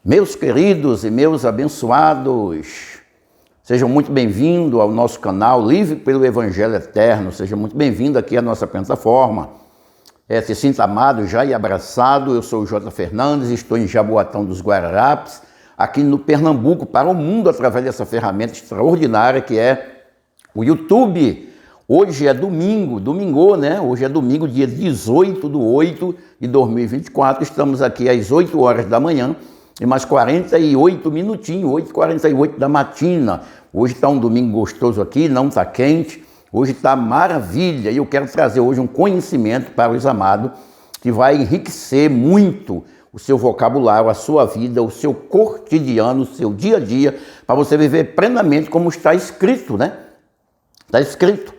Meus queridos e meus abençoados, sejam muito bem-vindos ao nosso canal Livre pelo Evangelho Eterno. Seja muito bem-vindo aqui à nossa plataforma. Se sinta amado já e abraçado. Eu sou o J. Fernandes, estou em Jaboatão dos Guararapes, aqui no Pernambuco, para o mundo, através dessa ferramenta extraordinária que é o YouTube. Hoje é domingo, né? Hoje é domingo, dia 18/8/2024. Estamos aqui às 8 horas da manhã. E mais 48 minutinhos, 8h48 da matina. Hoje está um domingo gostoso aqui, não está quente. Hoje está maravilha. E eu quero trazer hoje um conhecimento para os amados que vai enriquecer muito o seu vocabulário, a sua vida, o seu cotidiano, o seu dia a dia, para você viver plenamente como está escrito, né? Está escrito.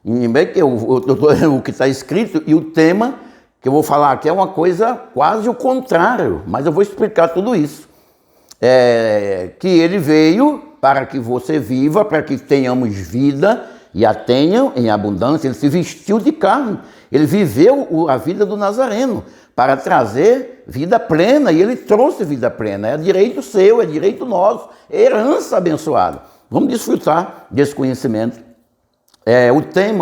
E bem que o que está escrito e o tema que eu vou falar aqui é uma coisa quase o contrário, mas eu vou explicar tudo isso. Que ele veio para que você viva, para que tenhamos vida e a tenham em abundância. Ele se vestiu de carne, ele viveu a vida do Nazareno para trazer vida plena, e ele trouxe vida plena. É direito seu, é direito nosso, é herança abençoada. Vamos desfrutar desse conhecimento. O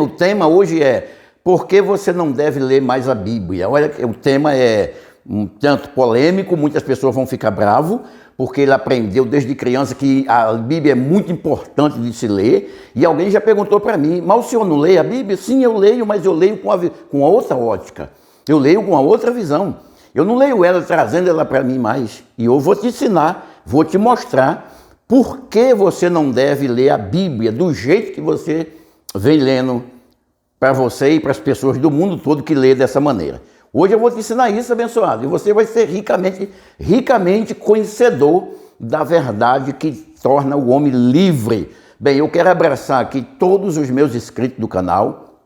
tema hoje é: por que você não deve ler mais a Bíblia? Olha, o tema é um tanto polêmico, muitas pessoas vão ficar bravas, porque ele aprendeu desde criança que a Bíblia é muito importante de se ler, e alguém já perguntou para mim: mas o senhor não lê a Bíblia? Sim, eu leio, mas eu leio com a outra ótica, eu leio com a outra visão, eu não leio ela trazendo ela para mim mais, e eu vou te ensinar, vou te mostrar por que você não deve ler a Bíblia do jeito que você vem lendo para você e para as pessoas do mundo todo que lê dessa maneira. Hoje eu vou te ensinar isso, abençoado, e você vai ser ricamente conhecedor da verdade que torna o homem livre. Bem, eu quero abraçar aqui todos os meus inscritos do canal,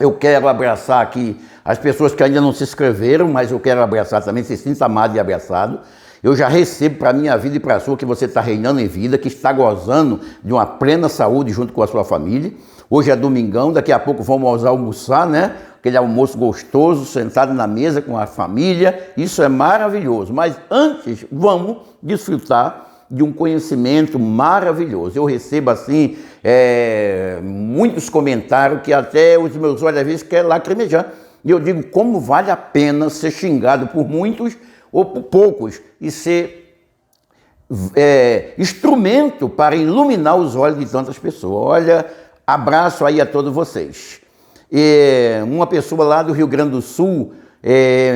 eu quero abraçar aqui as pessoas que ainda não se inscreveram, mas eu quero abraçar também, se sinta amado e abraçado. Eu já recebo para a minha vida e para a sua que você está reinando em vida, que está gozando de uma plena saúde junto com a sua família. Hoje é domingão, daqui a pouco vamos almoçar, né? Aquele almoço gostoso, sentado na mesa com a família. Isso é maravilhoso. Mas antes, vamos desfrutar de um conhecimento maravilhoso. Eu recebo, assim, muitos comentários que até os meus olhos, às vezes, querem lacrimejar. E eu digo, como vale a pena ser xingado por muitos ou por poucos e ser instrumento para iluminar os olhos de tantas pessoas. Olha, abraço aí a todos vocês. Uma pessoa lá do Rio Grande do Sul,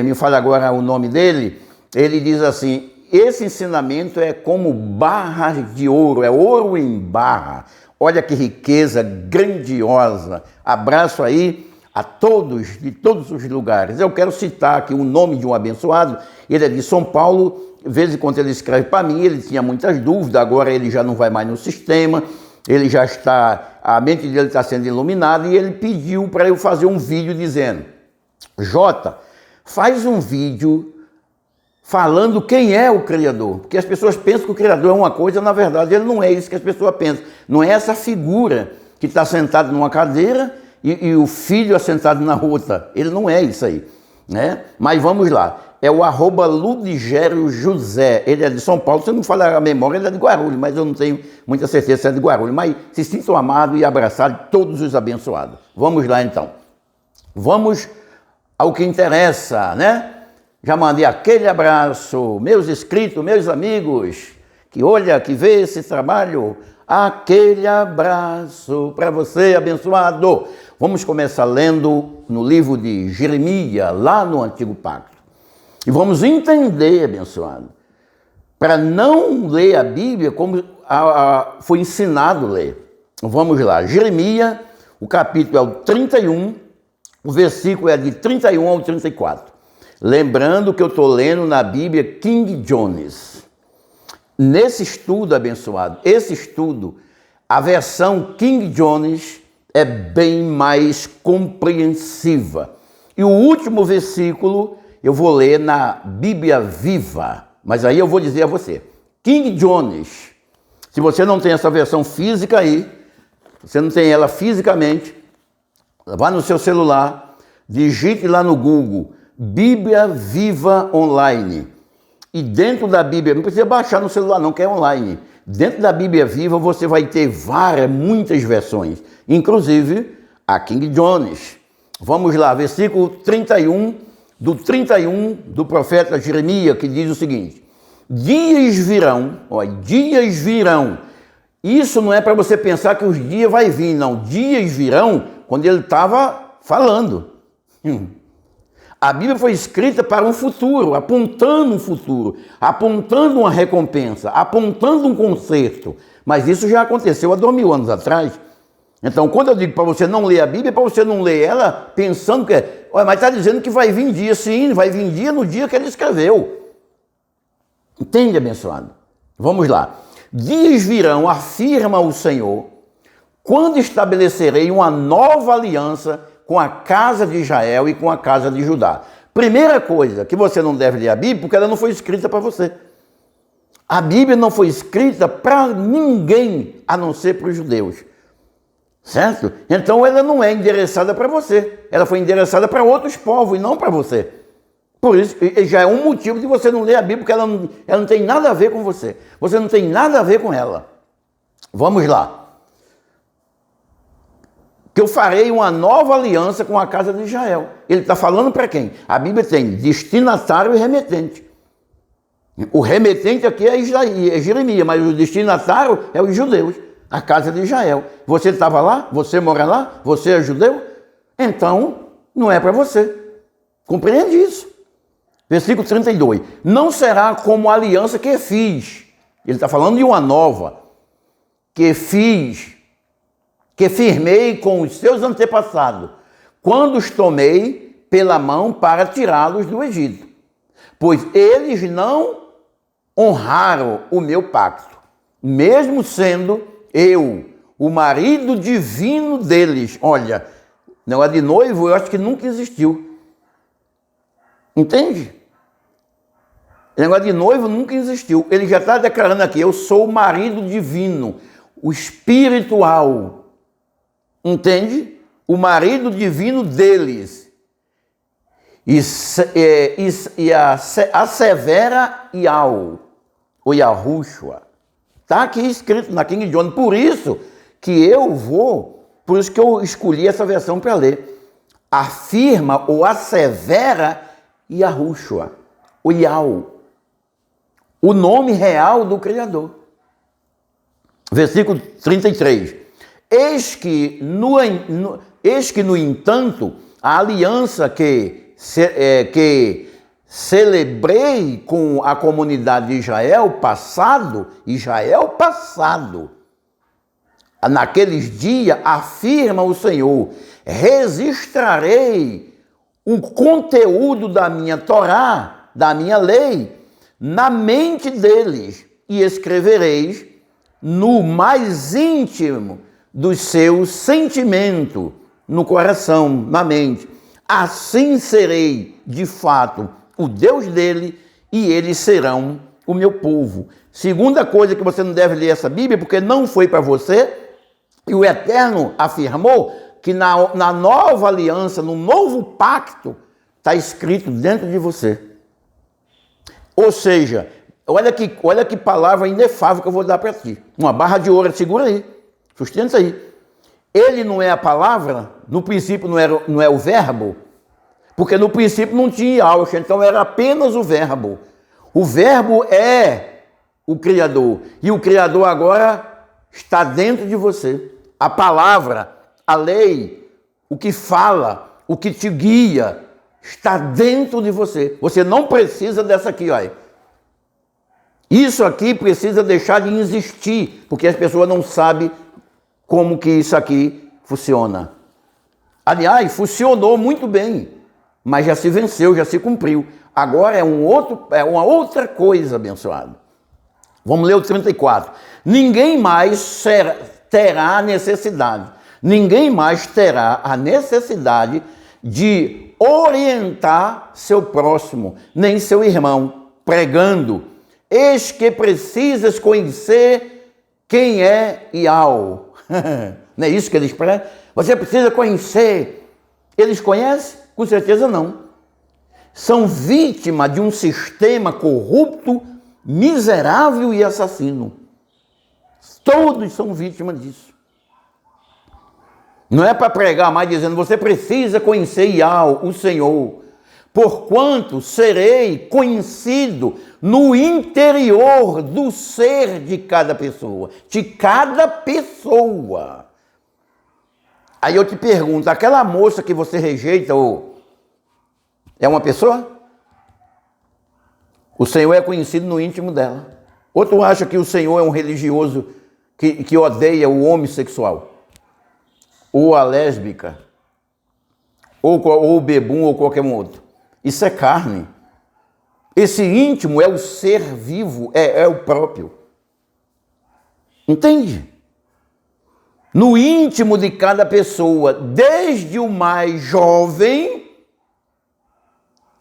me fala agora o nome dele, ele diz assim: esse ensinamento é como barras de ouro, é ouro em barra. Olha que riqueza grandiosa. Abraço aí a todos, de todos os lugares. Eu quero citar aqui o nome de um abençoado. Ele é de São Paulo, de vez em quando ele escreve para mim, ele tinha muitas dúvidas, agora ele já não vai mais no sistema, ele já está, a mente dele está sendo iluminada, e ele pediu para eu fazer um vídeo dizendo: Jota, faz um vídeo falando quem é o Criador, porque as pessoas pensam que o Criador é uma coisa, na verdade ele não é isso que as pessoas pensam, não é essa figura que está sentada numa cadeira e o filho assentado na outra, ele não é isso aí, né? Mas vamos lá, é o @Ludigério José, ele é de São Paulo, se eu não falar a memória, ele é de Guarulhos, mas eu não tenho muita certeza se é de Guarulhos, mas se sintam amados e abraçados todos os abençoados. Vamos lá então, vamos ao que interessa, né? Já mandei aquele abraço, meus inscritos, meus amigos, que olha, que vê esse trabalho, aquele abraço para você, abençoado. Vamos começar lendo no livro de Jeremias, lá no Antigo Pacto. E vamos entender, abençoado, para não ler a Bíblia como foi ensinado a ler. Vamos lá, Jeremias, o capítulo é o 31, o versículo é de 31 ao 34. Lembrando que eu estou lendo na Bíblia King James. Nesse estudo, abençoado, esse estudo, a versão King James é bem mais compreensiva. E o último versículo eu vou ler na Bíblia Viva, mas aí eu vou dizer a você, King James, se você não tem essa versão física aí, você não tem ela fisicamente, vá no seu celular, digite lá no Google, Bíblia Viva Online. E dentro da Bíblia, não precisa baixar no celular não, que é online. Dentro da Bíblia Viva você vai ter muitas versões, inclusive a King James. Vamos lá, versículo 31, do profeta Jeremias, que diz o seguinte: dias virão, dias virão. Isso não é para você pensar que os dias vai vir, não. Dias virão quando ele estava falando. A Bíblia foi escrita para um futuro, apontando um futuro, apontando uma recompensa, apontando um conserto. Mas isso já aconteceu há 2000 anos atrás. Então, quando eu digo para você não ler a Bíblia, é para você não ler ela pensando que mas está dizendo que vai vir dia. Sim, vai vir dia no dia que ele escreveu. Entende, abençoado? Vamos lá. Dias virão, afirma o Senhor, quando estabelecerei uma nova aliança com a casa de Israel e com a casa de Judá. Primeira coisa, que você não deve ler a Bíblia, porque ela não foi escrita para você. A Bíblia não foi escrita para ninguém, a não ser para os judeus. Certo? Então ela não é endereçada para você. Ela foi endereçada para outros povos e não para você. Por isso, já é um motivo de você não ler a Bíblia, porque ela não tem nada a ver com você. Você não tem nada a ver com ela. Vamos lá. Que eu farei uma nova aliança com a casa de Israel. Ele está falando para quem? A Bíblia tem destinatário e remetente. O remetente aqui é Jeremias, mas o destinatário é os judeus, a casa de Israel. Você estava lá? Você mora lá? Você é judeu? Então, não é para você. Compreende isso? Versículo 32. Não será como a aliança que fiz. Ele está falando de uma nova. Que firmei com os seus antepassados, quando os tomei pela mão para tirá-los do Egito. Pois eles não honraram o meu pacto, mesmo sendo eu o marido divino deles. Olha, não é de noivo, eu acho que nunca existiu. Entende? O negócio de noivo nunca existiu. Ele já está declarando aqui: eu sou o marido divino, o espiritual. Entende? O marido divino deles. E a severa Iau, ou Yahushua. Está aqui escrito na King James. Por isso que eu escolhi essa versão para ler. Afirma ou assevera Yahushua, o Iau, o nome real do Criador. Versículo 33. Eis que, no entanto, a aliança que celebrei com a comunidade de Israel passado, naqueles dias, afirma o Senhor, registrarei o conteúdo da minha Torá, da minha lei, na mente deles, e escrevereis no mais íntimo dos seus sentimentos, no coração, na mente. Assim serei, de fato, o Deus dele, e eles serão o meu povo. Segunda coisa que você não deve ler essa Bíblia, porque não foi para você, e o Eterno afirmou que na nova aliança, no novo pacto, está escrito dentro de você. Ou seja, olha que palavra inefável que eu vou dar para ti. Uma barra de ouro, segura aí. Sustenta aí. Ele não é a palavra, no princípio não é o verbo, porque no princípio não tinha Yahshua, então era apenas o verbo. O verbo é o Criador, e o Criador agora está dentro de você. A palavra, a lei, o que fala, o que te guia, está dentro de você. Você não precisa dessa aqui, olha. Isso aqui precisa deixar de existir, porque as pessoas não sabem como que isso aqui funciona. Aliás, funcionou muito bem, mas já se venceu, já se cumpriu. Agora é uma outra coisa, abençoado. Vamos ler o 34. Ninguém mais terá a necessidade. Ninguém mais terá a necessidade de orientar seu próximo, nem seu irmão, pregando: eis que precisas conhecer quem é Iau. Não é isso que eles pregam? Você precisa conhecer. Eles conhecem? Com certeza não. são vítimas de um sistema corrupto, miserável e assassino. Todos são vítimas disso. Não é para pregar mais dizendo, você precisa conhecer Yahweh, o Senhor, porquanto serei conhecido no interior do ser de cada pessoa. De cada pessoa. Aí eu te pergunto, aquela moça que você rejeita, é uma pessoa? O Senhor é conhecido no íntimo dela. Ou tu acha que o Senhor é um religioso que odeia o homossexual? Ou a lésbica? Ou o bebum, ou qualquer um outro? Isso é carne. Esse íntimo é o ser vivo, é o próprio. Entende? No íntimo de cada pessoa, desde o mais jovem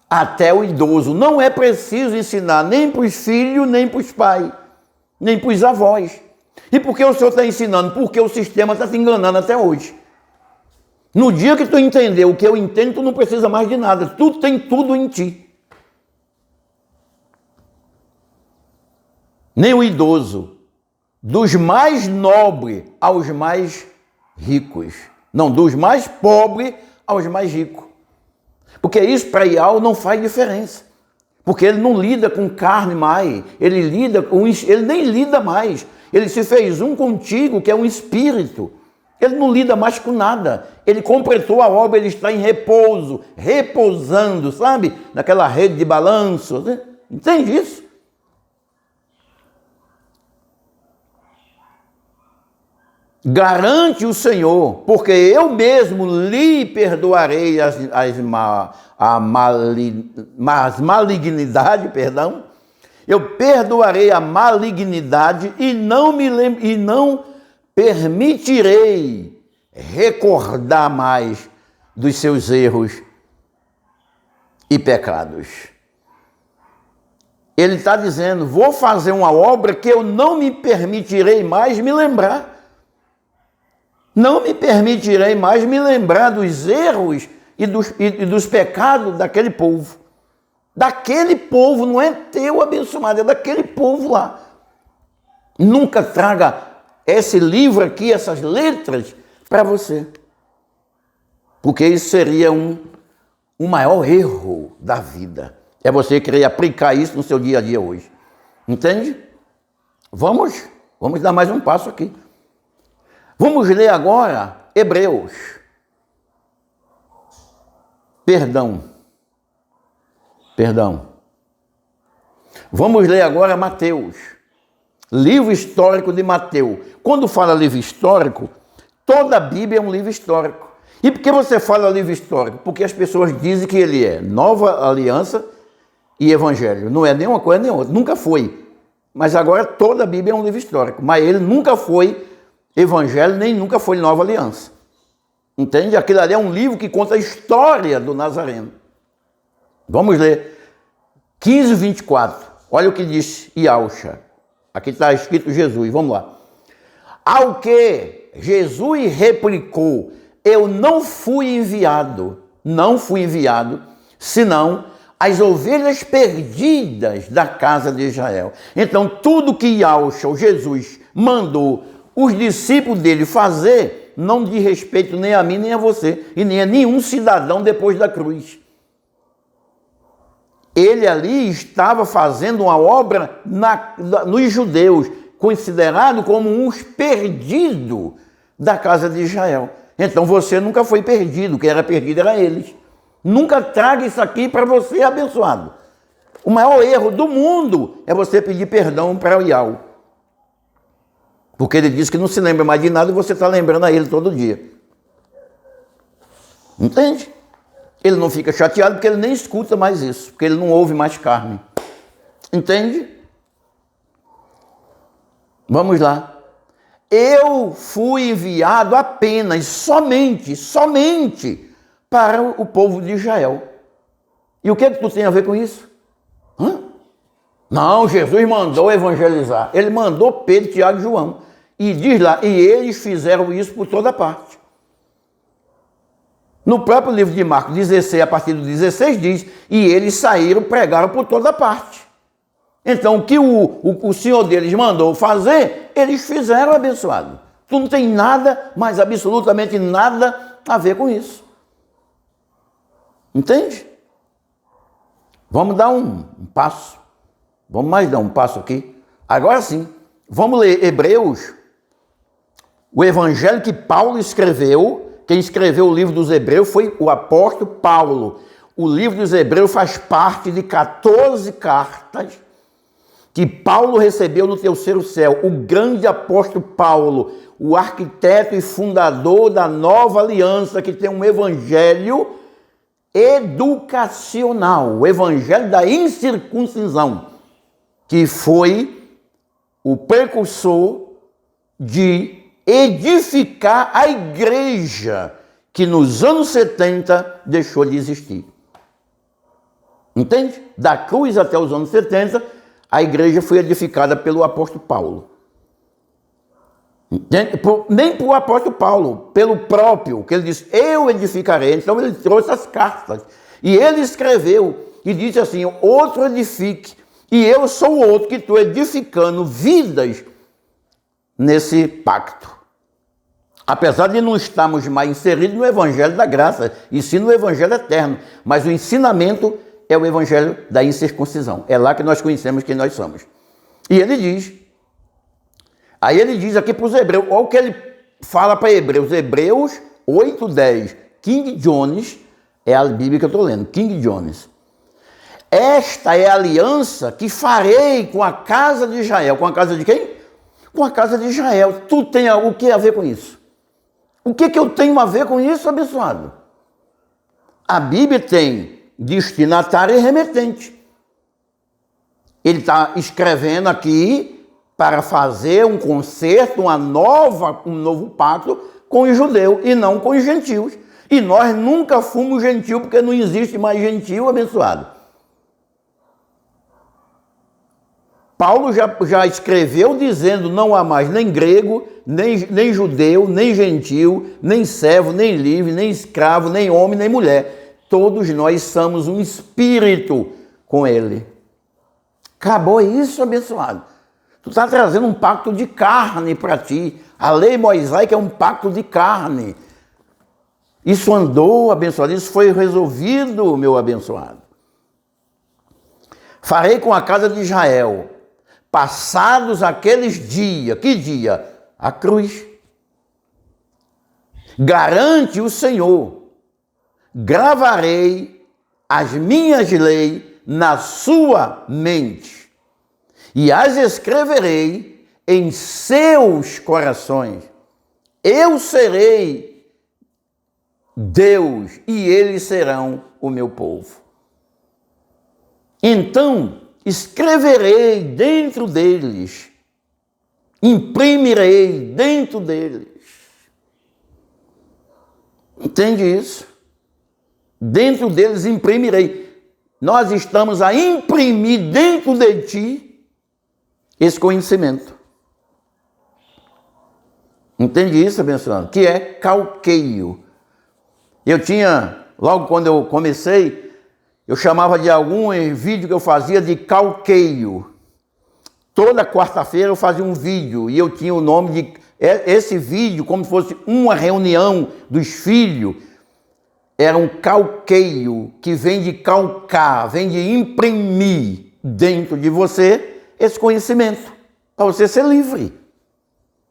até o idoso. Não é preciso ensinar nem para os filhos, nem para os pais, nem para os avós. E por que o Senhor está ensinando? Porque o sistema está te enganando até hoje. No dia que tu entender o que eu entendo, tu não precisa mais de nada. Tu tem tudo em ti. Nem o idoso, dos mais nobres aos mais ricos. Não, dos mais pobres aos mais ricos. Porque isso para Yahweh não faz diferença. Porque ele não lida com carne mais. Ele nem lida mais. Ele se fez um contigo, que é um espírito. Ele não lida mais com nada. Ele completou a obra, ele está em repouso, repousando, sabe? Naquela rede de balanço. Né? Entende isso? Garante o Senhor, porque eu mesmo lhe perdoarei as malignidades, eu perdoarei a malignidade e não permitirei recordar mais dos seus erros e pecados. Ele está dizendo, vou fazer uma obra que eu não me permitirei mais me lembrar. Não me permitirei mais me lembrar dos erros e dos pecados daquele povo. Daquele povo, não é teu abençoado, é daquele povo lá. Nunca traga esse livro aqui, essas letras, para você. Porque isso seria um maior erro da vida. É você querer aplicar isso no seu dia a dia hoje. Entende? Vamos dar mais um passo aqui. Vamos ler agora Hebreus. Perdão. Vamos ler agora Mateus. Livro histórico de Mateus. Quando fala livro histórico, toda a Bíblia é um livro histórico. E por que você fala livro histórico? Porque as pessoas dizem que ele é Nova Aliança e Evangelho. Não é nenhuma coisa nem outra. Nunca foi. Mas agora toda a Bíblia é um livro histórico. Mas ele nunca foi Evangelho, nem nunca foi Nova Aliança. Entende? Aquilo ali é um livro que conta a história do Nazareno. Vamos ler 15, 24. Olha o que diz Yahusha. Aqui está escrito Jesus. Vamos lá. Ao que Jesus replicou, eu não fui enviado, senão as ovelhas perdidas da casa de Israel. Então, tudo que Yahusha, o Jesus, mandou os discípulos dele fazer, não diz respeito nem a mim, nem a você, e nem a nenhum cidadão depois da cruz. Ele ali estava fazendo uma obra nos judeus, considerado como uns perdidos da casa de Israel. Então você nunca foi perdido, quem era perdido era eles. Nunca traga isso aqui para você, abençoado. O maior erro do mundo é você pedir perdão para o Yahweh. Porque ele diz que não se lembra mais de nada e você está lembrando a ele todo dia. Entende? Ele não fica chateado porque ele nem escuta mais isso, porque ele não ouve mais carne. Entende? Vamos lá. Eu fui enviado apenas, somente para o povo de Israel. E o que tu tem a ver com isso? Não, Jesus mandou evangelizar. Ele mandou Pedro, Tiago e João. E diz lá, e eles fizeram isso por toda parte. No próprio livro de Marcos 16, a partir do 16, diz: e eles saíram, pregaram por toda parte. Então, o que o Senhor deles mandou fazer, eles fizeram, abençoado. Tu não tem nada, mas absolutamente nada a ver com isso. Entende? Vamos dar um passo. Vamos mais dar um passo aqui. Agora sim, vamos ler Hebreus, o evangelho que Paulo escreveu. Quem escreveu o livro dos Hebreus foi o apóstolo Paulo. O livro dos Hebreus faz parte de 14 cartas que Paulo recebeu no terceiro céu. O grande apóstolo Paulo, o arquiteto e fundador da nova aliança, que tem um evangelho educacional, o evangelho da incircuncisão, que foi o precursor de edificar a igreja que nos anos 70 deixou de existir. Entende? Da cruz até os anos 70, a igreja foi edificada pelo apóstolo Paulo. Entende? Nem por apóstolo Paulo, pelo próprio, que ele disse: eu edificarei. Então ele trouxe as cartas. E ele escreveu e disse assim: outro edifique, e eu sou o outro que estou edificando vidas nesse pacto. Apesar de não estarmos mais inseridos no evangelho da graça, e sim no evangelho eterno, mas o ensinamento é o evangelho da incircuncisão. É lá que nós conhecemos quem nós somos. E ele diz, aí ele diz aqui para os hebreus, olha o que ele fala para Hebreus, Hebreus 8:10, King James, é a Bíblia que eu estou lendo, King James. Esta é a aliança que farei com a casa de Israel. Com a casa de quem? Com a casa de Israel. Tu tem o que a ver com isso? O que eu tenho a ver com isso, abençoado? A Bíblia tem destinatário e remetente. Ele está escrevendo aqui para fazer um concerto, um novo pacto com os judeus e não com os gentios. E nós nunca fomos gentios, porque não existe mais gentio, abençoado. Paulo já escreveu dizendo: não há mais nem grego, nem judeu, nem gentio, nem servo, nem livre, nem escravo, nem homem, nem mulher. Todos nós somos um espírito com ele. Acabou isso, abençoado. Tu está trazendo um pacto de carne para ti. A lei mosaica é um pacto de carne. Isso andou, abençoado. Isso foi resolvido, meu abençoado. Farei com a casa de Israel, passados aqueles dias. Que dia? A cruz. Garante o Senhor: gravarei as minhas leis na sua mente e as escreverei em seus corações. Eu serei Deus e eles serão o meu povo. Então escreverei dentro deles, imprimirei dentro deles. Entende isso? Dentro deles imprimirei. Nós estamos a imprimir dentro de ti esse conhecimento. Entende isso, abençoado? Que é calqueio. Eu tinha, logo quando eu comecei, eu chamava de algum vídeo que eu fazia de calqueio. Toda quarta-feira eu fazia um vídeo e eu tinha o nome de esse vídeo, como se fosse uma reunião dos filhos. Era um calqueio, que vem de calcar, vem de imprimir dentro de você esse conhecimento, para você ser livre.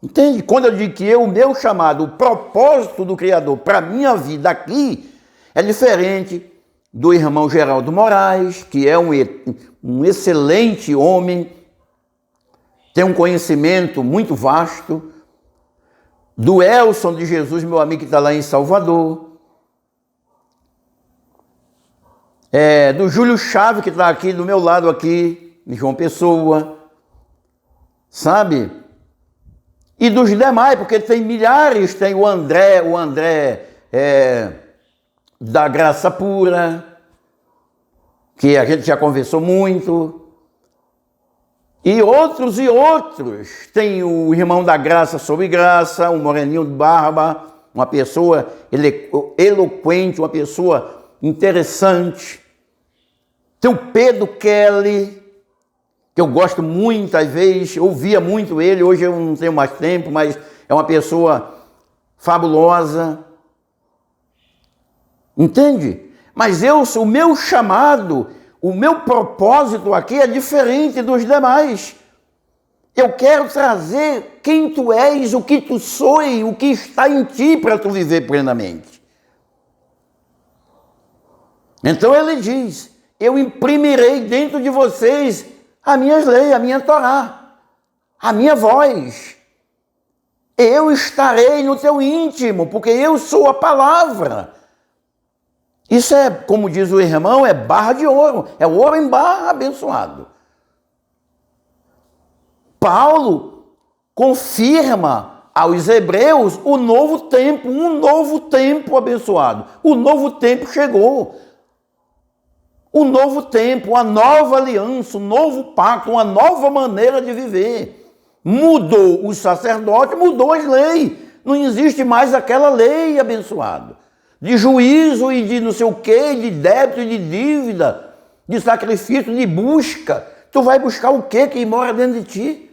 Entende? Quando eu digo que o meu chamado, o propósito do Criador para a minha vida aqui, é diferente do irmão Geraldo Moraes, que é um excelente homem, tem um conhecimento muito vasto, do Elson de Jesus, meu amigo que está lá em Salvador, do Júlio Chaves, que está aqui do meu lado aqui, em João Pessoa, sabe? E dos demais, porque tem milhares, tem o André da Graça Pura, que a gente já conversou muito, e outros, tem o irmão da Graça sobre Graça, o Moreninho de Barba, uma pessoa eloquente, uma pessoa interessante. Tem o Pedro Kelly, que eu gosto muito, às vezes, ouvia muito ele, hoje eu não tenho mais tempo, mas é uma pessoa fabulosa. Entende? Mas o meu chamado, o meu propósito aqui é diferente dos demais. Eu quero trazer quem tu és, o que tu sois, o que está em ti para tu viver plenamente. Então ele diz, eu imprimirei dentro de vocês as minhas leis, a minha Torá, a minha voz. Eu estarei no teu íntimo, porque eu sou a palavra. Isso é, como diz o irmão, é barra de ouro, é ouro em barra abençoado. Paulo confirma aos hebreus o novo tempo, um novo tempo abençoado. O novo tempo chegou. O novo tempo, uma nova aliança, um novo pacto, uma nova maneira de viver. Mudou os sacerdotes, mudou as leis. Não existe mais aquela lei abençoada. De juízo e de não sei o quê, de débito e de dívida, de sacrifício, de busca. Tu vai buscar o quê que mora dentro de ti?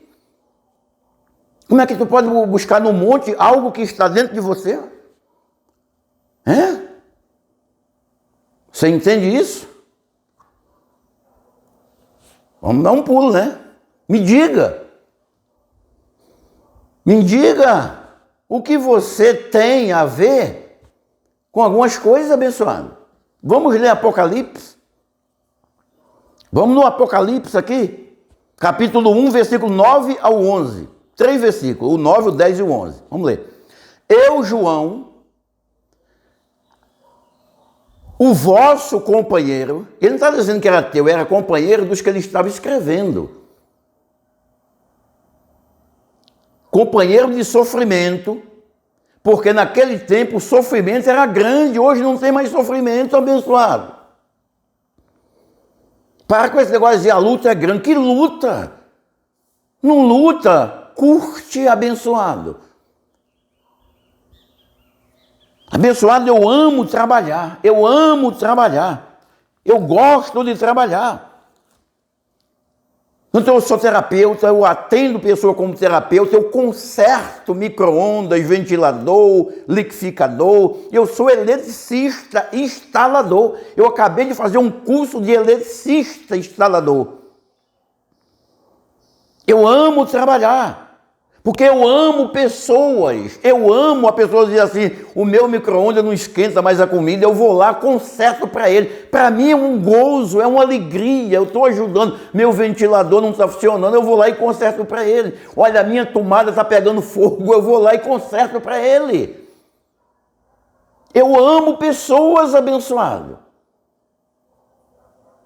Como é que tu pode buscar no monte algo que está dentro de você? Você entende isso? Vamos dar um pulo, né? Me diga o que você tem a ver com algumas coisas, abençoado. Vamos ler Apocalipse. Vamos no Apocalipse aqui, capítulo 1, versículo 9 ao 11. 3 versículos, o 9, o 10 e o 11. Vamos ler. Eu, João, o vosso companheiro, ele não está dizendo que era teu, era companheiro dos que ele estava escrevendo. Companheiro de sofrimento, porque naquele tempo o sofrimento era grande, hoje não tem mais sofrimento, abençoado. Para com esse negócio de dizer a luta é grande. Que luta? Não luta. Curte, abençoado. Abençoado, eu amo trabalhar. Eu amo trabalhar. Eu gosto de trabalhar. Então eu sou terapeuta, eu atendo pessoa como terapeuta, eu conserto micro-ondas, ventilador, liquidificador. Eu sou eletricista instalador. Eu acabei de fazer um curso de eletricista instalador. Eu amo trabalhar. Porque eu amo pessoas, eu amo a pessoa dizer assim, o meu micro-ondas não esquenta mais a comida, eu vou lá, conserto para ele. Para mim é um gozo, é uma alegria, eu estou ajudando, meu ventilador não está funcionando, eu vou lá e conserto para ele. Olha, a minha tomada está pegando fogo, eu vou lá e conserto para ele. Eu amo pessoas, abençoado.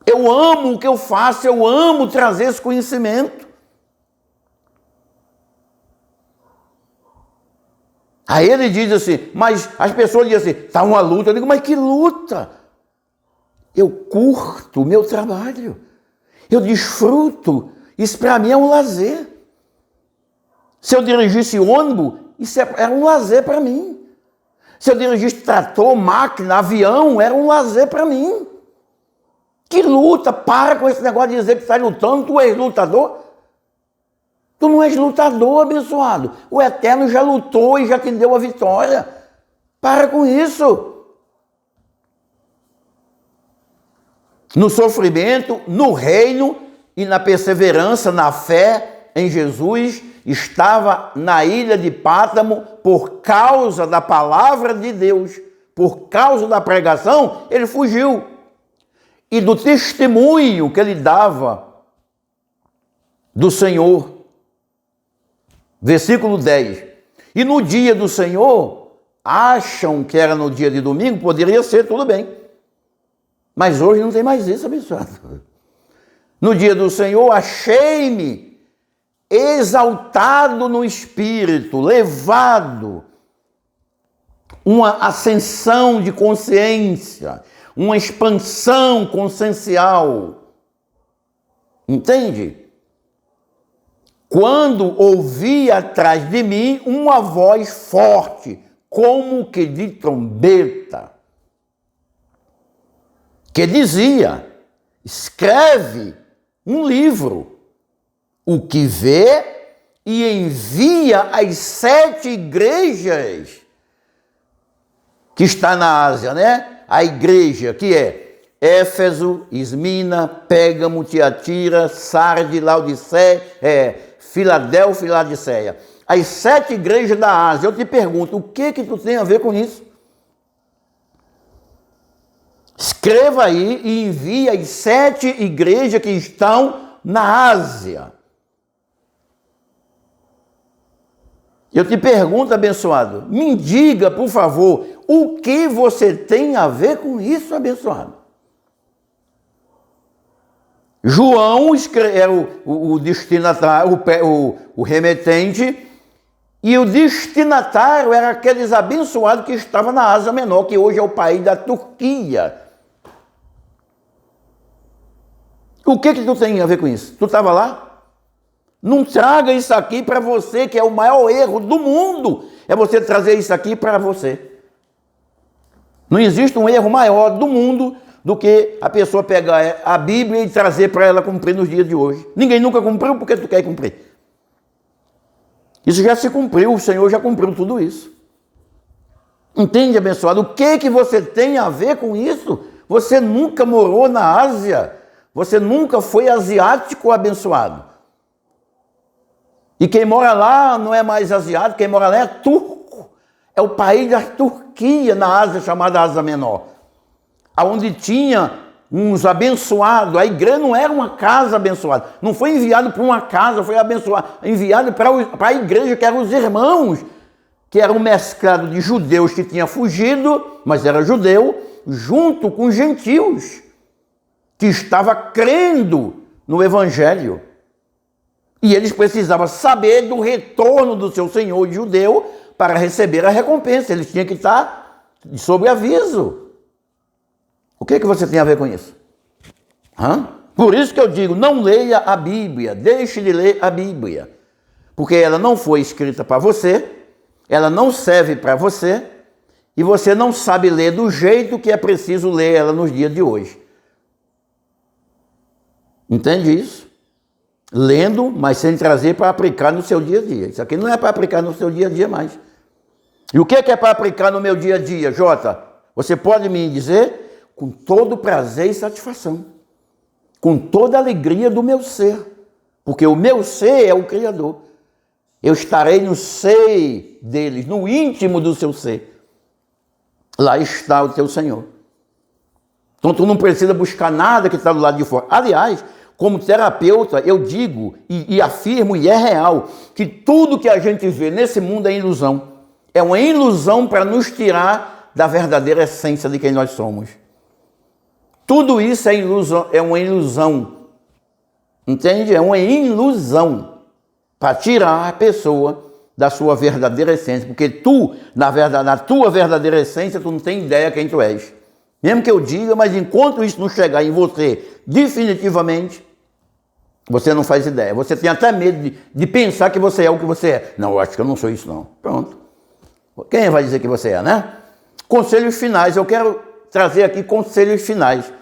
Eu amo o que eu faço, eu amo trazer esse conhecimento. Aí ele diz assim, mas as pessoas dizem assim, está uma luta. Eu digo, mas que luta? Eu curto o meu trabalho. Eu desfruto. Isso para mim é um lazer. Se eu dirigisse ônibus, isso era um lazer para mim. Se eu dirigisse trator, máquina, avião, era um lazer para mim. Que luta? Para com esse negócio de dizer que está lutando, tu és lutador. Tu não és lutador, abençoado. O Eterno já lutou e já te deu a vitória. Para com isso. No sofrimento, no reino e na perseverança, na fé em Jesus, estava na ilha de Pátamo por causa da palavra de Deus. Por causa da pregação, ele fugiu. E do testemunho que ele dava do Senhor. Versículo 10. E no dia do Senhor, acham que era no dia de domingo, poderia ser, tudo bem. Mas hoje não tem mais isso, abençoado. No dia do Senhor, achei-me exaltado no espírito, levado, uma ascensão de consciência, uma expansão consciencial. Entende? Quando ouvi atrás de mim uma voz forte, como que de trombeta, que dizia: escreve um livro, o que vê, e envia às 7 igrejas que está na Ásia, né? A igreja que é Éfeso, Esmina, Pérgamo, Tiatira, Sardes, Laodiceia, Filadélfia e Laodiceia. As 7 igrejas da Ásia. Eu te pergunto, o que tu tem a ver com isso? Escreva aí e envie às 7 igrejas que estão na Ásia. Eu te pergunto, abençoado, me diga, por favor, o que você tem a ver com isso, abençoado? João era o destinatário, o remetente, e o destinatário era aqueles abençoados que estavam na Ásia Menor, que hoje é o país da Turquia. O que tu tem a ver com isso? Tu estava lá? Não traga isso aqui para você, que é o maior erro do mundo, é você trazer isso aqui para você. Não existe um erro maior do mundo do que a pessoa pegar a Bíblia e trazer para ela cumprir nos dias de hoje. Ninguém nunca cumpriu, porque tu quer cumprir. Isso já se cumpriu, o Senhor já cumpriu tudo isso. Entende, abençoado? O que você tem a ver com isso? Você nunca morou na Ásia, você nunca foi asiático, abençoado. E quem mora lá não é mais asiático, quem mora lá é turco. É o país da Turquia, na Ásia, chamada Ásia Menor. Onde tinha uns abençoados. A igreja não era uma casa abençoada. Não foi enviado para uma casa, foi enviado para a igreja, que eram os irmãos, que eram mesclados de judeus que tinham fugido, mas era judeu, junto com gentios, que estavam crendo no Evangelho. E eles precisavam saber do retorno do seu senhor judeu para receber a recompensa. Eles tinham que estar sob aviso. O que você tem a ver com isso? Por isso que eu digo, não leia a Bíblia, deixe de ler a Bíblia. Porque ela não foi escrita para você, ela não serve para você, e você não sabe ler do jeito que é preciso ler ela nos dias de hoje. Entende isso? Lendo, mas sem trazer para aplicar no seu dia a dia. Isso aqui não é para aplicar no seu dia a dia mais. E o que é para aplicar no meu dia a dia, Jota? Você pode me dizer? Com todo prazer e satisfação. Com toda a alegria do meu ser. Porque o meu ser é o Criador. Eu estarei no ser deles, no íntimo do seu ser. Lá está o teu Senhor. Então tu não precisa buscar nada que está do lado de fora. Aliás, como terapeuta, eu digo e afirmo, e é real, que tudo que a gente vê nesse mundo é ilusão. É uma ilusão para nos tirar da verdadeira essência de quem nós somos. Tudo isso é ilusão, é uma ilusão. Entende? É uma ilusão para tirar a pessoa da sua verdadeira essência. Porque tu, na tua verdadeira essência, tu não tem ideia quem tu és. Mesmo que eu diga, mas enquanto isso não chegar em você definitivamente, você não faz ideia. Você tem até medo de pensar que você é o que você é. Não, eu acho que eu não sou isso, não. Pronto. Quem vai dizer que você é, né? Conselhos finais. Eu quero trazer aqui conselhos finais.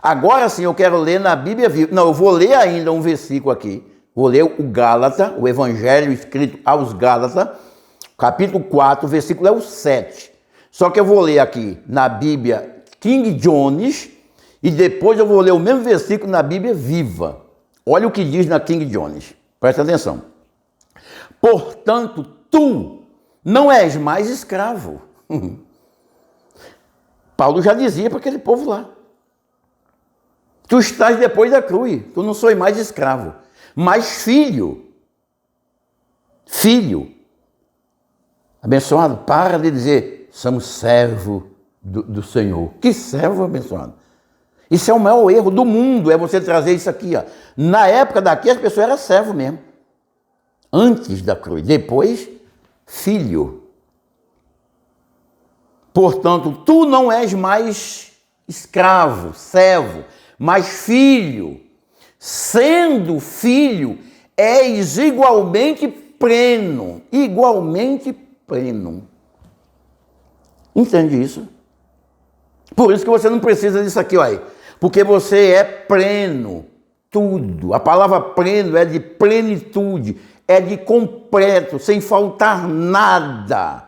Agora sim, eu quero ler na Bíblia Viva. Não, eu vou ler ainda um versículo aqui. Vou ler o Gálatas, o Evangelho escrito aos Gálatas, capítulo 4, versículo é o 7. Só que eu vou ler aqui na Bíblia King James e depois eu vou ler o mesmo versículo na Bíblia Viva. Olha o que diz na King James. Presta atenção. Portanto, tu não és mais escravo. Paulo já dizia para aquele povo lá. Tu estás depois da cruz. Tu não sois mais escravo, mas filho. Filho. Abençoado, para de dizer, somos servo do Senhor. Que servo, abençoado? Isso é o maior erro do mundo, é você trazer isso aqui. Ó. Na época daqui, as pessoas eram servo mesmo. Antes da cruz. Depois, filho. Portanto, tu não és mais escravo, servo, mas filho. Sendo filho, és igualmente pleno. Igualmente pleno. Entende isso? Por isso que você não precisa disso aqui, olha. Porque você é pleno, tudo. A palavra pleno é de plenitude, é de completo, sem faltar nada.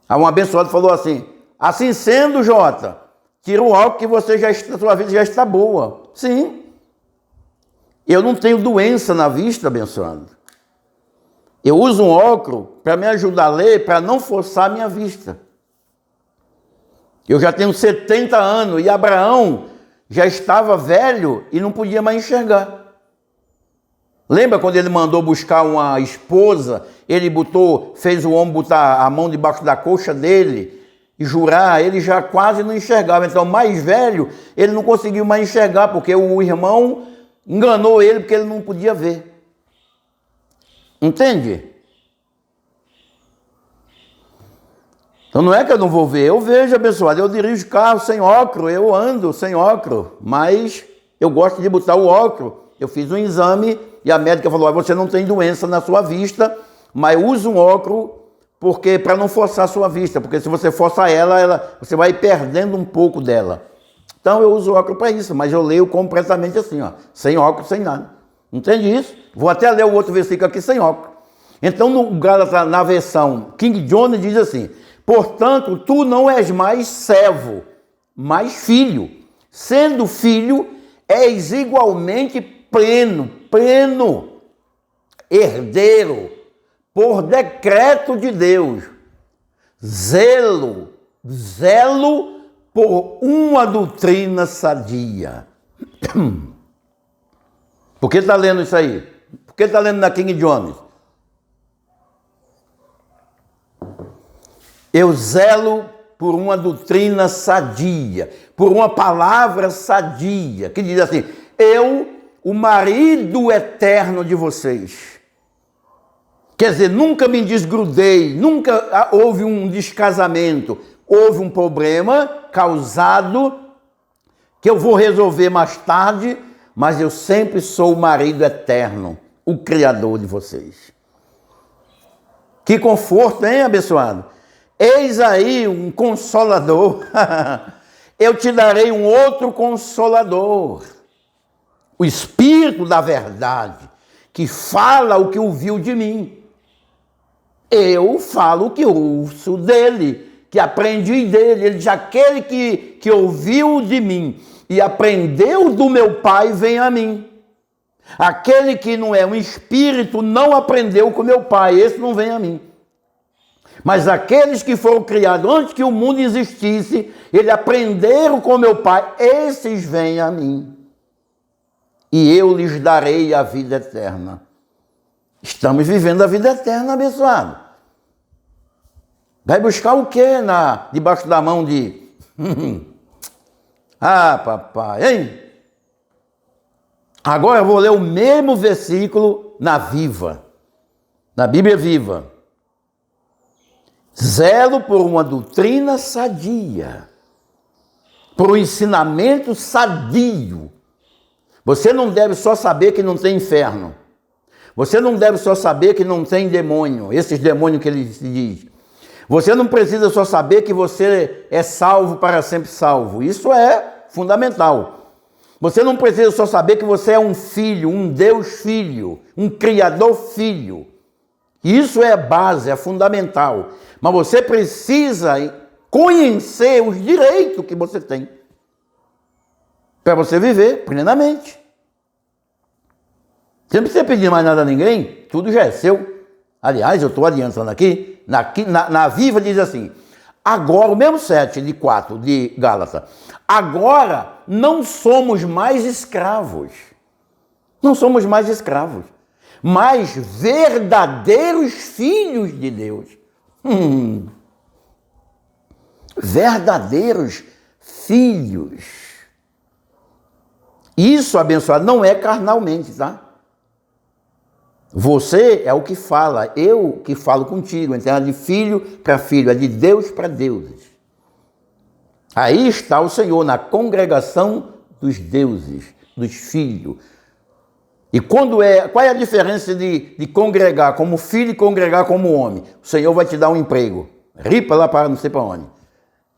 Aí um abençoado falou assim: assim sendo, Jota, tira o álcool que você já está, a sua vida já está boa. Sim. Eu não tenho doença na vista, abençoado. Eu uso um óculos para me ajudar a ler, para não forçar a minha vista. Eu já tenho 70 anos e Abraão já estava velho e não podia mais enxergar. Lembra quando ele mandou buscar uma esposa, ele fez o homem botar a mão debaixo da coxa dele e jurar, ele já quase não enxergava. Então, mais velho, ele não conseguiu mais enxergar, porque o irmão enganou ele porque ele não podia ver. Entende? Então não é que eu não vou ver, eu vejo, abençoado, eu dirijo carro sem óculos, eu ando sem óculos, mas eu gosto de botar o óculos. Eu fiz um exame e a médica falou: você não tem doença na sua vista, mas usa um óculos porque para não forçar a sua vista, porque se você forçar ela, você vai perdendo um pouco dela. Então eu uso óculos para isso, mas eu leio completamente assim, ó, sem óculos, sem nada. Entende isso? Vou até ler o outro versículo aqui sem óculos. Então no Gálatas, na versão King James, diz assim: portanto, tu não és mais servo, mas filho. Sendo filho, és igualmente pleno, herdeiro, por decreto de Deus. Zelo por uma doutrina sadia. Por que está lendo isso aí? Por que está lendo na King James? Eu zelo por uma doutrina sadia, por uma palavra sadia, que diz assim: eu, o marido eterno de vocês. Quer dizer, nunca me desgrudei, nunca houve um descasamento, houve um problema causado que eu vou resolver mais tarde, mas eu sempre sou o marido eterno, o Criador de vocês. Que conforto, hein, abençoado? Eis aí um consolador. Eu te darei um outro consolador. O Espírito da verdade, que fala o que ouviu de mim. Eu falo o que ouço dele, que aprendi dele. Ele diz: aquele que ouviu de mim e aprendeu do meu Pai, vem a mim. Aquele que não é um espírito não aprendeu com meu Pai, esse não vem a mim. Mas aqueles que foram criados antes que o mundo existisse, eles aprenderam com meu Pai, esses vêm a mim. E eu lhes darei a vida eterna. Estamos vivendo a vida eterna, abençoado. Vai buscar o quê debaixo da mão de... Ah, papai, hein? Agora eu vou ler o mesmo versículo na Viva, na Bíblia Viva. Zelo por uma doutrina sadia, por um ensinamento sadio. Você não deve só saber que não tem inferno. Você não deve só saber que não tem demônio, esses demônios que ele diz. Você não precisa só saber que você é salvo para sempre salvo. Isso é fundamental. Você não precisa só saber que você é um filho, um Deus filho, um Criador filho. Isso é base, é fundamental. Mas você precisa conhecer os direitos que você tem para você viver plenamente. Você não precisa pedir mais nada a ninguém, tudo já é seu. Aliás, eu estou adiantando aqui, na Viva diz assim: agora, o mesmo 7:4 de Gálatas, agora não somos mais escravos. Não somos mais escravos, mas verdadeiros filhos de Deus. Verdadeiros filhos. Isso, abençoado, não é carnalmente, tá? Você é o que fala, eu que falo contigo. Então é de filho para filho, é de Deus para deuses. Aí está o Senhor na congregação dos deuses, dos filhos. E qual é a diferença de congregar como filho e congregar como homem? O Senhor vai te dar um emprego. Ripa lá para não sei para onde.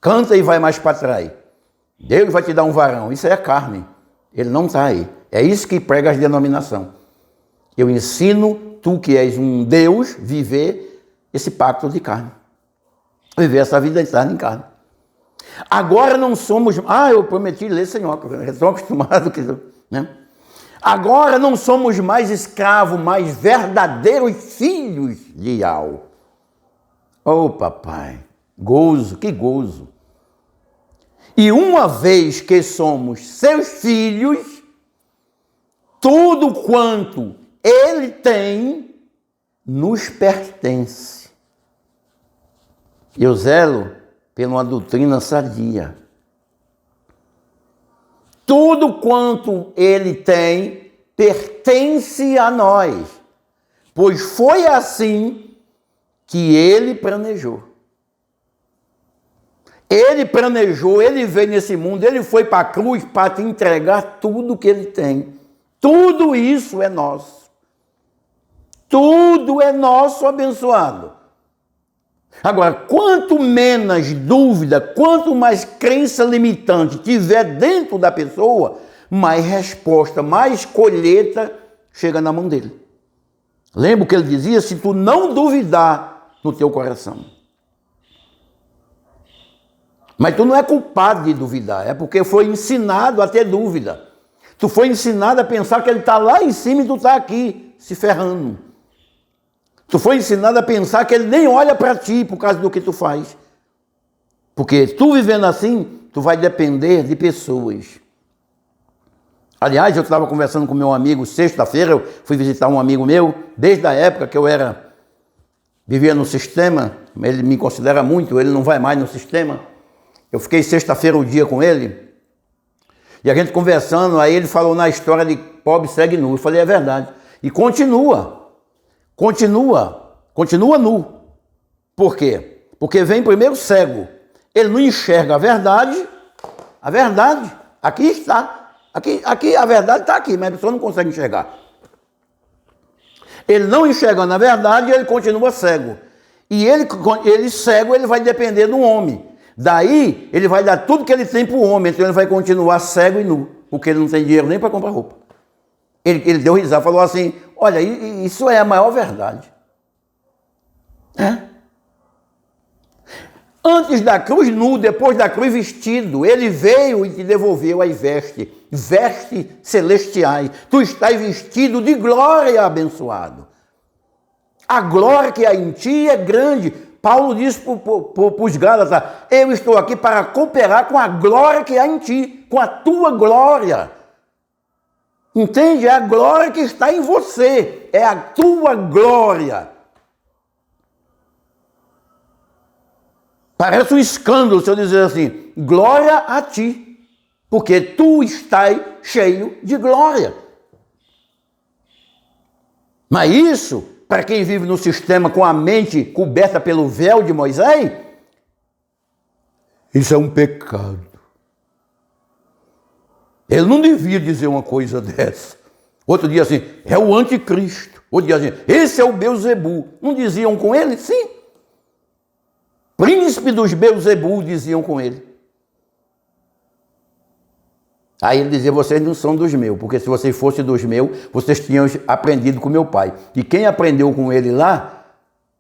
Canta e vai mais para trás. Deus vai te dar um varão. Isso é carne. Ele não está aí. É isso que prega as denominações. Eu ensino, tu que és um Deus, viver esse pacto de carne. Viver essa vida eterna em carne. Agora não somos... eu prometi ler, Senhor, eu estou acostumado. Né? Agora não somos mais escravos, mas verdadeiros filhos de Yahweh. Oh, papai, gozo, que gozo. E uma vez que somos seus filhos, tudo quanto ele tem nos pertence. Eu zelo por uma doutrina sadia. Tudo quanto ele tem pertence a nós, pois foi assim que ele planejou. Ele planejou, ele veio nesse mundo, ele foi para a cruz para te entregar tudo que ele tem. Tudo isso é nosso. Tudo é nosso, abençoado. Agora, quanto menos dúvida, quanto mais crença limitante tiver dentro da pessoa, mais resposta, mais colheita chega na mão dele. Lembra o que ele dizia? Se tu não duvidar no teu coração. Mas tu não é culpado de duvidar, é porque foi ensinado a ter dúvida. Tu foi ensinado a pensar que ele está lá em cima e tu está aqui, se ferrando. Tu foi ensinado a pensar que ele nem olha para ti por causa do que tu faz. Porque tu vivendo assim, tu vai depender de pessoas. Aliás, eu estava conversando com meu amigo, sexta-feira, eu fui visitar um amigo meu, desde a época que eu vivia no sistema, ele me considera muito, ele não vai mais no sistema. Eu fiquei sexta-feira o dia com ele, e a gente conversando, aí ele falou na história de pobre segue nu. Eu falei, é verdade. E continua nu. Por quê? Porque vem primeiro cego. Ele não enxerga a verdade, aqui está. Aqui a verdade está aqui, mas a pessoa não consegue enxergar. Ele não enxergando a verdade, ele continua cego. E ele cego, ele vai depender do homem. Daí, ele vai dar tudo que ele tem para o homem, então ele vai continuar cego e nu, porque ele não tem dinheiro nem para comprar roupa. Ele deu risada, falou assim, olha, isso é a maior verdade. Antes da cruz nu, depois da cruz vestido, ele veio e te devolveu as vestes celestiais. Tu estás vestido de glória, abençoado. A glória que há em ti é grande. Paulo disse para os Gálatas, eu estou aqui para cooperar com a glória que há em ti, com a tua glória. Entende? É a glória que está em você, é a tua glória. Parece um escândalo se eu dizer assim, glória a ti, porque tu estás cheio de glória. Mas isso, para quem vive no sistema com a mente coberta pelo véu de Moisés, isso é um pecado. Ele não devia dizer uma coisa dessa. Outro dia assim, é o anticristo. Outro dia assim, esse é o Beuzebu. Não diziam com ele? Sim. Príncipe dos Beuzebu diziam com ele. Aí ele dizia, vocês não são dos meus, porque se vocês fossem dos meus, vocês tinham aprendido com meu pai. E quem aprendeu com ele lá,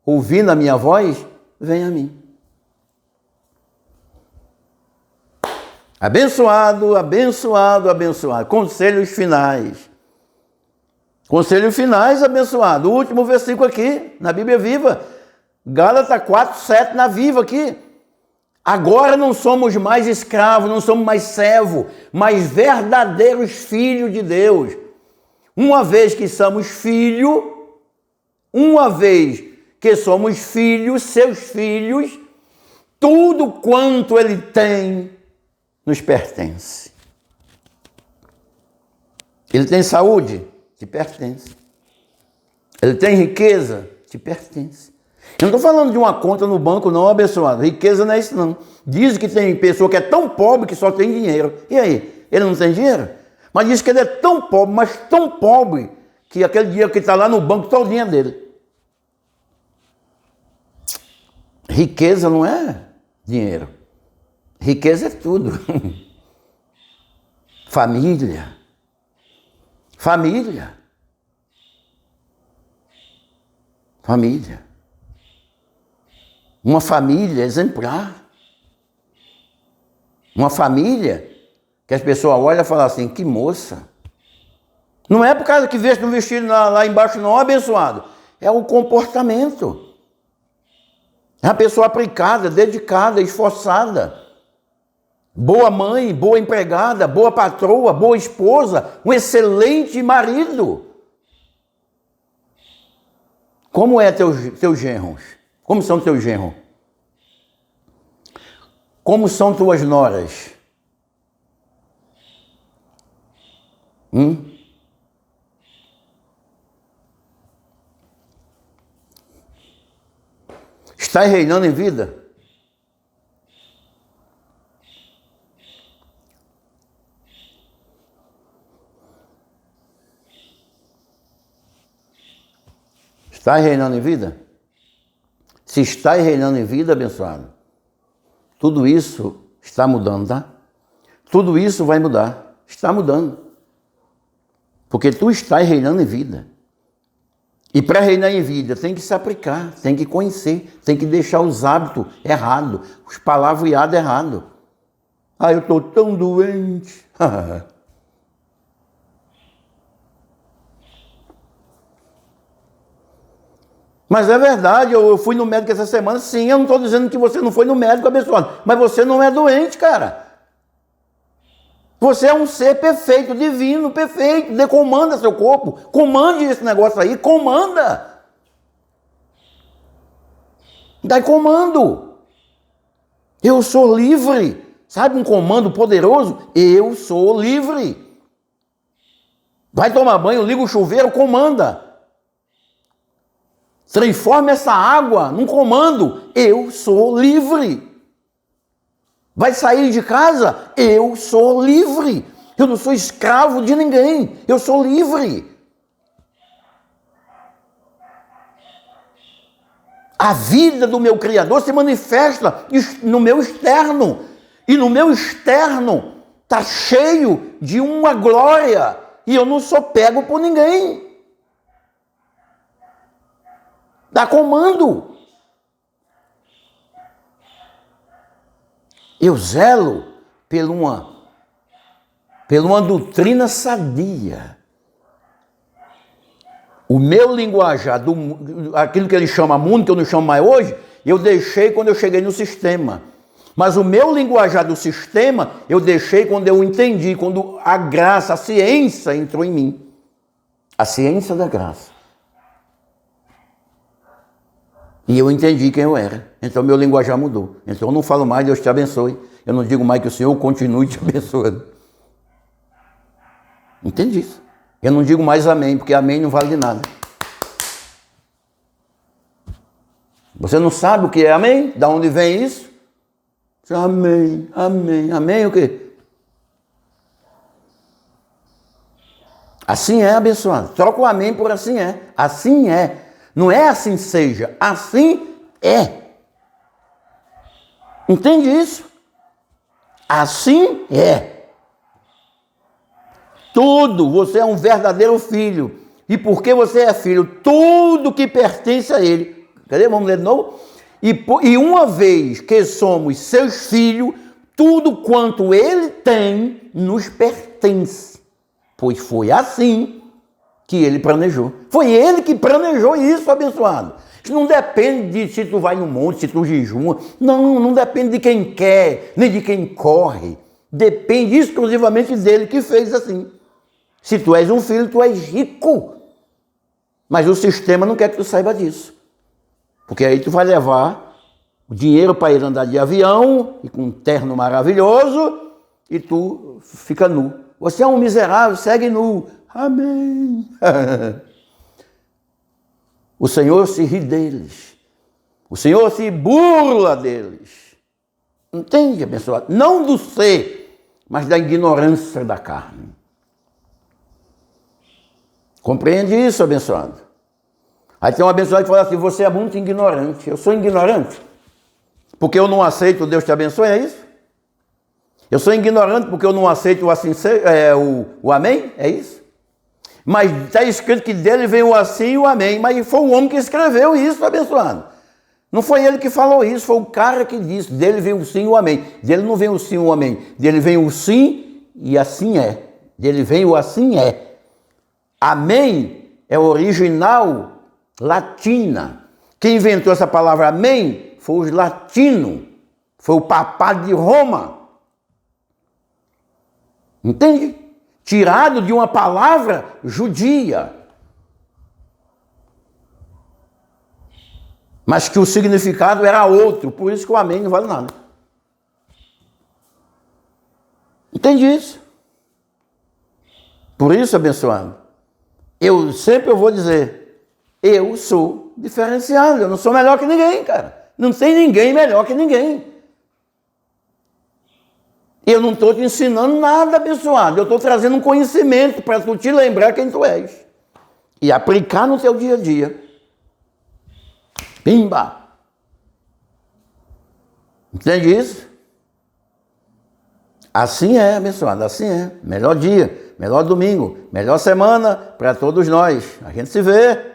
ouvindo a minha voz, vem a mim. Abençoado, abençoado, abençoado. Conselhos finais. Conselhos finais, abençoado. O último versículo aqui, na Bíblia Viva. Gálatas 4:7 na Viva aqui. Agora não somos mais escravos, não somos mais servos, mas verdadeiros filhos de Deus. Uma vez que somos filhos, seus filhos, tudo quanto ele tem nos pertence. Ele tem saúde? Te pertence. Ele tem riqueza? Te pertence. Eu não estou falando de uma conta no banco não, abençoado. Riqueza não é isso não. Diz que tem pessoa que é tão pobre que só tem dinheiro. E aí? Ele não tem dinheiro? Mas diz que ele é tão pobre, mas tão pobre, que aquele dinheiro que está lá no banco todinho é dele. Riqueza não é dinheiro. Riqueza é tudo. Família. Família. Família. Uma família exemplar. Uma família que as pessoas olham e falam assim, que moça. Não é por causa que veste um vestido lá embaixo não, abençoado. É o comportamento. É uma pessoa aplicada, dedicada, esforçada. Boa mãe, boa empregada, boa patroa, boa esposa, um excelente marido. Como é teus genros? Como são teus genros? Como são tuas noras? Estás reinando em vida? Estás reinando em vida? Se estás reinando em vida, abençoado, tudo isso está mudando, tá? Tudo isso vai mudar. Está mudando. Porque tu estás reinando em vida. E para reinar em vida tem que se aplicar, tem que conhecer, tem que deixar os hábitos errados, os palavreados errados. Ah, eu estou tão doente. Mas é verdade, eu fui no médico essa semana. Sim, eu não estou dizendo que você não foi no médico, abençoado. Mas você não é doente, cara. Você é um ser perfeito, divino, perfeito. Comanda seu corpo. Comande esse negócio aí, comanda. Dá comando. Eu sou livre. Sabe um comando poderoso? Eu sou livre. Vai tomar banho, liga o chuveiro, comanda. Transforma essa água num comando. Eu sou livre. Vai sair de casa? Eu sou livre. Eu não sou escravo de ninguém. Eu sou livre. A vida do meu Criador se manifesta no meu externo. E no meu externo está cheio de uma glória. E eu não sou pego por ninguém. Dá comando. Eu zelo por uma doutrina sadia. O meu linguajar, aquilo que ele chama mundo, que eu não chamo mais hoje, eu deixei quando eu cheguei no sistema. Mas o meu linguajar do sistema, eu deixei quando eu entendi, quando a graça, a ciência entrou em mim. A ciência da graça. E eu entendi quem eu era. Então meu linguajar mudou. Então eu não falo mais, Deus te abençoe. Eu não digo mais que o Senhor continue te abençoando. Entende isso? Eu não digo mais amém, porque amém não vale de nada. Você não sabe o que é amém? Da onde vem isso? Amém, amém, amém o quê? Assim é, abençoado. Troca o amém por assim é. Assim é. Não é assim seja, assim é. Entende isso? Assim é. Tudo, você é um verdadeiro filho. E porque você é filho, tudo que pertence a ele. Cadê? Vamos ler de novo? E uma vez que somos seus filhos, tudo quanto ele tem nos pertence. Pois foi assim que ele planejou. Foi ele que planejou isso, abençoado. Isso não depende de se tu vai no monte, se tu jejuma. Não depende de quem quer, nem de quem corre. Depende exclusivamente dele que fez assim. Se tu és um filho, tu és rico. Mas o sistema não quer que tu saiba disso. Porque aí tu vai levar o dinheiro para ir andar de avião, e com um terno maravilhoso, e tu fica nu. Você é um miserável, segue nu. Amém. O Senhor se ri deles. O Senhor se burla deles. Entende, abençoado? Não do ser, mas da ignorância da carne. Compreende isso, abençoado? Aí tem um abençoado que fala assim, você é muito ignorante. Eu sou ignorante? Porque eu não aceito Deus te abençoe, é isso? Eu sou ignorante porque eu não aceito o assim o amém? É isso? Mas está escrito que dele vem o assim e o amém. Mas foi o homem que escreveu isso, abençoado. Não foi ele que falou isso, foi o cara que disse. Dele vem o sim e o amém. Dele não vem o sim e o amém. Dele vem o sim e assim é. Dele vem o assim é. Amém é original latina. Quem inventou essa palavra amém foi os latinos. Foi o papado de Roma. Entende? Tirado de uma palavra judia. Mas que o significado era outro. Por isso que o amém não vale nada. Entende isso? Por isso, abençoado, eu sempre vou dizer, eu sou diferenciado, eu não sou melhor que ninguém, cara. Não tem ninguém melhor que ninguém. Eu não estou te ensinando nada, abençoado. Eu estou trazendo um conhecimento para tu te lembrar quem tu és. E aplicar no teu dia a dia. Pimba! Entende isso? Assim é, abençoado, assim é. Melhor dia, melhor domingo, melhor semana para todos nós. A gente se vê.